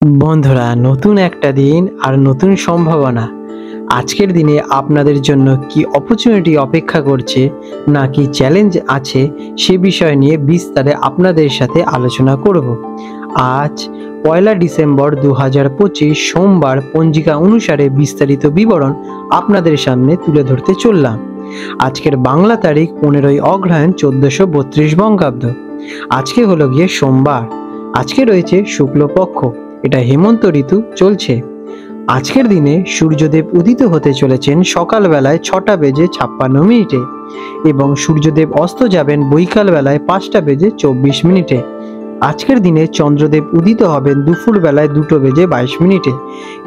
বন্ধুরা, নতুন একটা দিন আর নতুন সম্ভাবনা। আজকের দিনে আপনাদের জন্য কি অপরচুনিটি অপেক্ষা করছে, নাকি চ্যালেঞ্জ আছে, সে বিষয় নিয়ে বিস্তারে আপনাদের সাথে আলোচনা করব। আজ 1 ডিসেম্বর 2025 সোমবার পঞ্জিকা অনুসারে বিস্তারিত বিবরণ আপনাদের সামনে তুলে ধরতে চললাম। আজকের বাংলা তারিখ 15ই অগ্রহায়ণ 1432 বঙ্গাব্দ। আজকে হলো গিয়ে সোমবার। আজকে রয়েছে শুক্লপক্ষ, এটা হেমন্ত ঋতু চলছে। আজকের দিনে সূর্যদেব উদিত হতে চলেছেন সকালবেলায় 6:56 এবং সূর্যদেব অস্ত যাবেন বৈকাল বেলায় 5:24। আজকের দিনে চন্দ্রদেব উদিত হবেন দুপুর বেলায় 2:22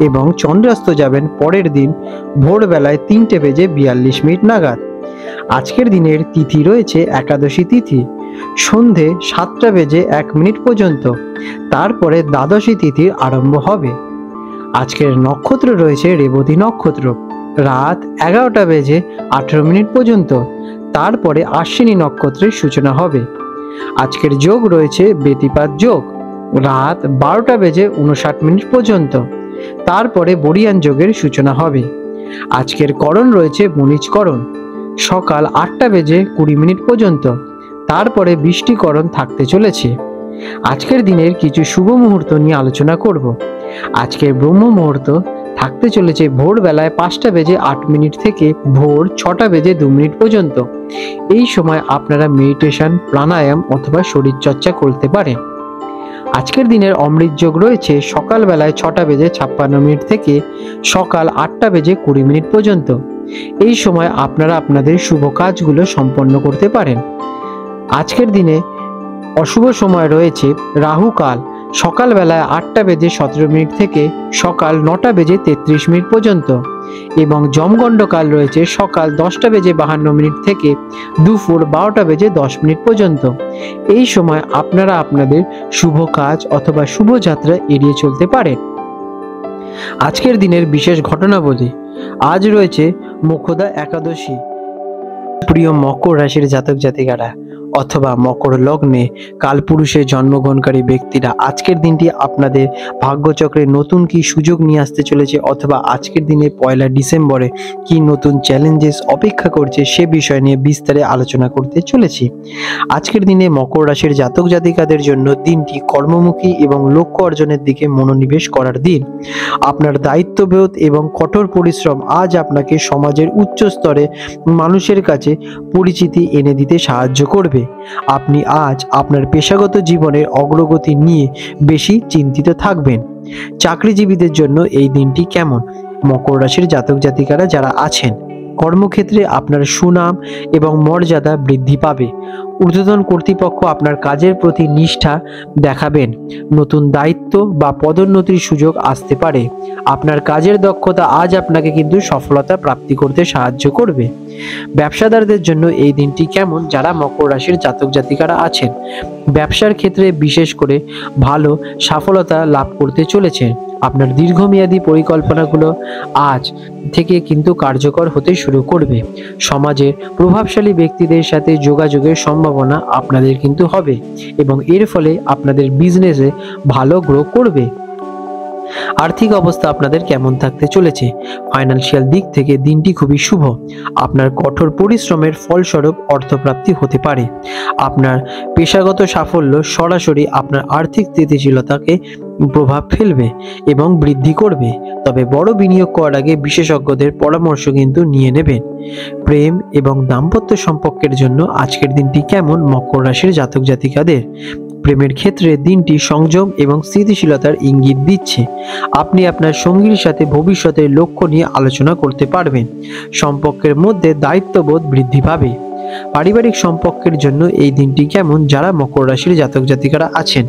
এবং চন্দ্রাস্ত যাবেন পরের দিন ভোরবেলায় 3:42 নাগাদ। আজকের দিনের তিথি রয়েছে একাদশী তিথি, সন্ধে 7:01 পর্যন্ত। তারপরে দ্বাদশী তিথির আরম্ভ হবে। আজকের নক্ষত্র রয়েছে রেবতী নক্ষত্র, রাত 11:18 পর্যন্ত। তারপরে আশ্বিনী নক্ষত্রের সূচনা হবে। আজকের যোগ রয়েছে ব্যতিপাত যোগ, রাত 12:59 পর্যন্ত। তারপরে বরিয়ান যোগের সূচনা হবে। আজকের করণ রয়েছে বণিজকরণ, সকাল 8:20 পর্যন্ত। তারপরে বৃষ্টিকরণ থাকতে চলেছে। আজকের দিনের কিছু শুভ মুহূর্ত নিয়ে আলোচনা করব। আজকের ব্রহ্ম মুহূর্ত থাকতে চলেছে ভোরবেলায় 5:08 থেকে ভোর 6:02 পর্যন্ত। এই সময় আপনারা মেডিটেশন, প্রাণায়াম অথবা শরীরচর্চা করতে পারেন। আজকের দিনের অমৃত যোগ রয়েছে সকালবেলায় 6:56 থেকে সকাল 8:20 পর্যন্ত। এই সময় আপনারা আপনাদের শুভ কাজগুলো সম্পন্ন করতে পারেন। আজকের দিনে অশুভ সময় রয়েছে রাহুকাল, সকালবেলায় 8:17 থেকে সকাল 9:33 পর্যন্ত এবং যমগণ্ডকাল রয়েছে সকাল 10:52 থেকে দুপুর 12:10 পর্যন্ত। এই সময় আপনারা আপনাদের শুভ কাজ অথবা শুভযাত্রা এড়িয়ে চলতে পারেন। আজকের দিনের বিশেষ ঘটনাবলী। আজ রয়েছে মোক্ষদা একাদশী। প্রিয় মকর রাশির জাতক জাতিকারা অথবা মকর লগ্নে কালপুরুষের জন্মগ্রহণকারী ব্যক্তিরা, আজকের দিনটি আপনাদের ভাগ্যচক্রে নতুন কি সুযোগ নিয়ে আসতে চলেছে, অথবা আজকের দিনে 1 ডিসেম্বরে কি নতুন চ্যালেঞ্জেস অপেক্ষা করছে, সে বিষয় নিয়ে বিস্তারে আলোচনা করতে চলেছি। আজকের দিনে মকর রাশির জাতক জাতিকাদের জন্য দিনটি কর্মমুখী এবং লক্ষ্য অর্জনের দিকে মনোনিবেশ করার দিন। আপনার দায়িত্ববোধ এবং কঠোর পরিশ্রম আজ আপনাকে সমাজের উচ্চ স্তরে মানুষের কাছে পরিচিতি এনে দিতে সাহায্য করবে। আপনি আজ আপনার পেশাগত জীবনের অগ্রগতি নিয়ে বেশি চিন্তিত থাকবেন। চাকরিজীবীদের জন্য এই দিনটি কেমন? মকর রাশির জাতক জাতিকারা যারা আছেন, কর্মক্ষেত্রে আপনার সুনাম এবং মর্যাদা বৃদ্ধি পাবে। ঊর্ধ্বতন কর্তৃপক্ষ আপনার কাজের প্রতি নিষ্ঠা দেখাবেন। নতুন দায়িত্ব বা পদোন্নতির সুযোগ আসতে পারে। আপনার কাজের দক্ষতা আজ আপনাকে কিন্তু সফলতা প্রাপ্তি করতে সাহায্য করবে। ব্যবসাদারদের জন্য এই দিনটি কেমন? যারা মকর রাশির জাতক জাতিকারা আছেন, ব্যবসার ক্ষেত্রে বিশেষ করে ভালো সফলতা লাভ করতে চলেছেন। আপনার দীর্ঘমেয়াদী পরিকল্পনাগুলো আজ থেকে কিন্তু কার্যকর হতে শুরু করবে। সমাজের প্রভাবশালী ব্যক্তিদের সাথে যোগাযোগের সম্ভাবনা আপনাদের কিন্তু হবে এবং এর ফলে আপনাদের বিজনেসে ভালো গ্রো করবে। আর্থিক অবস্থা আপনাদের কেমন থাকতে চলেছে? ফাইন্যান্সিয়াল দিক থেকে দিনটি খুবই শুভ। আপনার কঠোর পরিশ্রমের ফলস্বরূপ অর্থপ্রাপ্তি হতে পারে। আপনার পেশাগত সাফল্য সরাসরি আপনার আর্থিক স্থিতিশীলতাকে প্রভাব ফেলবে এবং বৃদ্ধি করবে। তবে বড় বিনিয়োগ করার আগে বিশেষজ্ঞদের পরামর্শ কিন্তু নিয়ে নেবেন। প্রেম এবং দাম্পত্য সম্পর্কের জন্য আজকের দিনটি কেমন মকর রাশির জাতক জাতিকাদের? প্রেমের ক্ষেত্রে দিনটি সংযম এবং স্থিতিশীলতার ইঙ্গিত দিচ্ছে। আপনি আপনার সঙ্গীর সাথে ভবিষ্যতের লক্ষ্য নিয়ে আলোচনা করতে পারবেন। সম্পর্কের মধ্যে দায়িত্ববোধ বৃদ্ধি পাবে। পারিবারিক সম্পর্কের জন্য এই দিনটি কেমন? যারা মকর রাশির জাতক জাতিকারা আছেন,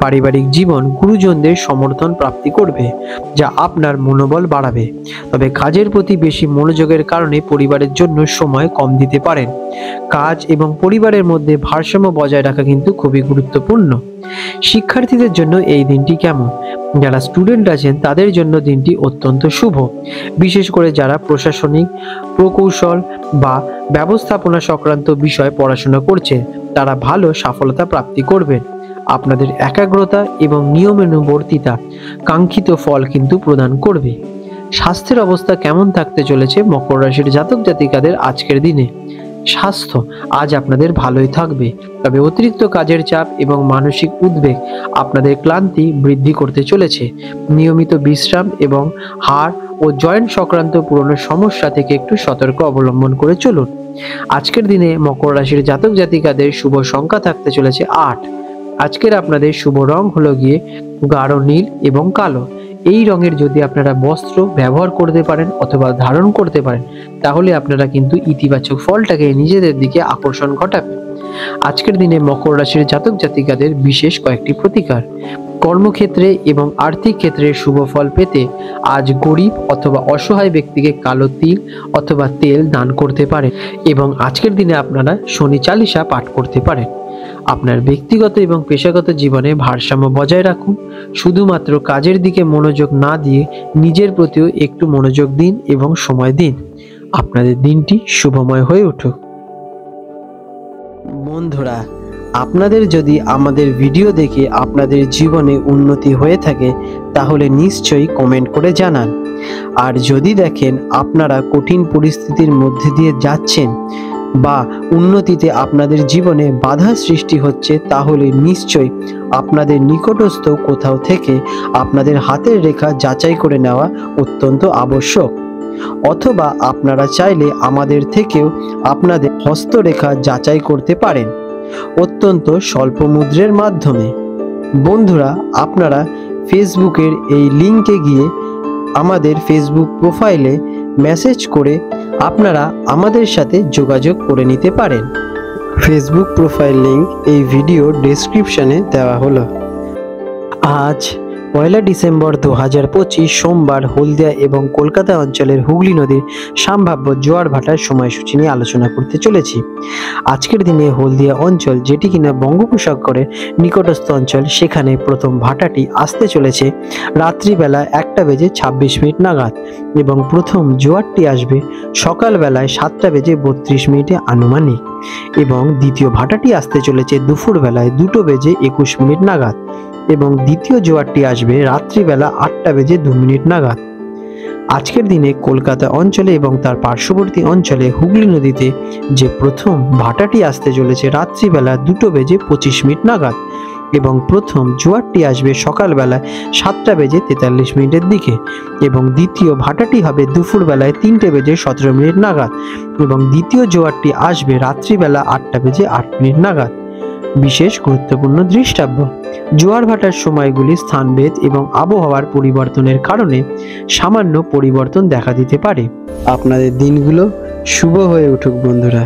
পারিবারিক জীবন গুরুজনদের সমর্থন প্রাপ্তি করবে, যা আপনার মনোবল বাড়াবে। তবে কাজের প্রতি বেশি মনোযোগের কারণে পরিবারের জন্য সময় কম দিতে পারেন। কাজ এবং পরিবারের মধ্যে ভারসাম্য বজায় রাখা কিন্তু খুবই গুরুত্বপূর্ণ। শিক্ষার্থীদের জন্য এই দিনটি কেমন? যারা স্টুডেন্ট আছেন তাদের জন্য দিনটি অত্যন্ত শুভ। বিশেষ করে যারা প্রশাসনিক, প্রকৌশল বা ব্যবস্থাপনা সংক্রান্ত বিষয়ে পড়াশোনা করছেন, তারা ভালো সফলতা প্রাপ্তি করবেন। আপনাদের একাগ্রতা এবং নিয়মানুবর্তিতা কাঙ্ক্ষিত ফল কিন্তু প্রদান করবে। স্বাস্থ্যের অবস্থা কেমন থাকতে চলেছে মকর রাশির জাতক জাতিকাদের আজকের দিনে? স্বাস্থ্য আজ আপনাদের ভালোই থাকবে, তবে অতিরিক্ত কাজের চাপ এবং মানসিক উদ্বেগ আপনাদের ক্লান্তি বৃদ্ধি করতে চলেছে। নিয়মিত বিশ্রাম এবং হাড় ও জয়েন্ট সংক্রান্ত পুরনো সমস্যা থেকে একটু সতর্ক অবলম্বন করে চলুন। আজকের দিনে মকর রাশির জাতক জাতিকাদের শুভ সংখ্যা থাকতে চলেছে 8। আজকের আপনাদের শুভ রং হলো গিয়ে গাঢ় নীল এবং কালো। এই রঙের যদি আপনারা বস্ত্র ব্যবহার করতে পারেন অথবা ধারণ করতে পারেন, তাহলে আপনারা কিন্তু ইতিবাচক ফলটাকে নিজেদের দিকে আকর্ষণ ঘটাবে। আজকের দিনে মকর রাশির জাতক জাতিকাদের বিশেষ কয়েকটি প্রতিকার। কর্মক্ষেত্রে এবং আর্থিক ক্ষেত্রে শুভ ফল পেতে আজ গরিব অথবা অসহায় ব্যক্তিকে কালো তিল অথবা তেল দান করতে পারেন এবং আজকের দিনে আপনারা শনি চালিসা পাঠ করতে পারেন। আপনার ব্যক্তিগত এবং পেশাগত জীবনে ভারসাম্য বজায় রাখুন। শুধুমাত্র কাজের দিকে মনোযোগ না দিয়ে নিজের প্রতিও একটু মনোযোগ দিন এবং সময় দিন। আপনাদের দিনটি শুভময় হয়ে উঠুক। বন্ধুরা, আপনাদের যদি আমাদের ভিডিও দেখে আপনাদের জীবনে উন্নতি হয়ে থাকে, তাহলে নিশ্চয়ই কমেন্ট করে জানান। আর যদি দেখেন আপনারা কঠিন পরিস্থিতির মধ্যে দিয়ে যাচ্ছেন বা উন্নতিতে আপনাদের জীবনে বাধা সৃষ্টি হচ্ছে, তাহলে নিশ্চয়ই আপনাদের নিকটস্থ কোথাও থেকে আপনাদের হাতের রেখা যাচাই করে নেওয়া অত্যন্ত আবশ্যক। অথবা আপনারা চাইলে আমাদের থেকেও আপনাদের হস্তরেখা যাচাই করতে পারেন অত্যন্ত স্বল্প মূল্যের মাধ্যমে। বন্ধুরা, আপনারা ফেসবুকের এই লিঙ্কে গিয়ে আমাদের ফেসবুক প্রোফাইলে মেসেজ করে আপনারা আমাদের সাথে যোগাযোগ করে নিতে পারেন। ফেসবুক প্রোফাইল লিঙ্ক এই ভিডিও ডেসক্রিপশনে দেওয়া হলো। আজ 1 ডিসেম্বর 2025 সোমবার হলদিয়া এবং কলকাতা অঞ্চলের হুগলি নদীর সম্ভাব্য জোয়ার ভাটার সময়সূচি নিয়ে আলোচনা করতে চলেছি। আজকের দিনে হলদিয়া অঞ্চল, যেটি কিনা বঙ্গোপসাগরের নিকটস্থ অঞ্চল, সেখানে প্রথম ভাটাটি আসতে চলেছে রাত্রিবেলা 1:26 নাগাদ এবং প্রথম জোয়ারটি আসবে সকালবেলায় 7:32 আনুমানিক এবং দ্বিতীয় ভাটাটি আসতে চলেছে দুপুরবেলায় 2:21 নাগাদ এবং দ্বিতীয় জোয়ারটি আসবে রাত্রিবেলা 8:02 নাগাদ। আজকের দিনে কলকাতা অঞ্চলে এবং তার পার্শ্ববর্তী অঞ্চলে হুগলি নদীতে যে প্রথম ভাটাটি আসতে চলেছে রাত্রিবেলা 2:25 নাগাদ এবং প্রথম জোয়ারটি আসবে সকালবেলা 7:43 দিকে এবং দ্বিতীয় ভাটাটি হবে দুপুরবেলায় 3:17 নাগাদ এবং দ্বিতীয় জোয়ারটি আসবে রাত্রিবেলা 8:08 নাগাদ। বিশেষ গুরুত্বপূর্ণ দৃষ্টাব্য: জোয়ার ভাটার সময়গুলি স্থানভেদ এবং আবহাওয়ার পরিবর্তনের কারণে সামান্য পরিবর্তন দেখা দিতে পারে। আপনাদের দিনগুলো শুভ হয়ে উঠুক বন্ধুরা।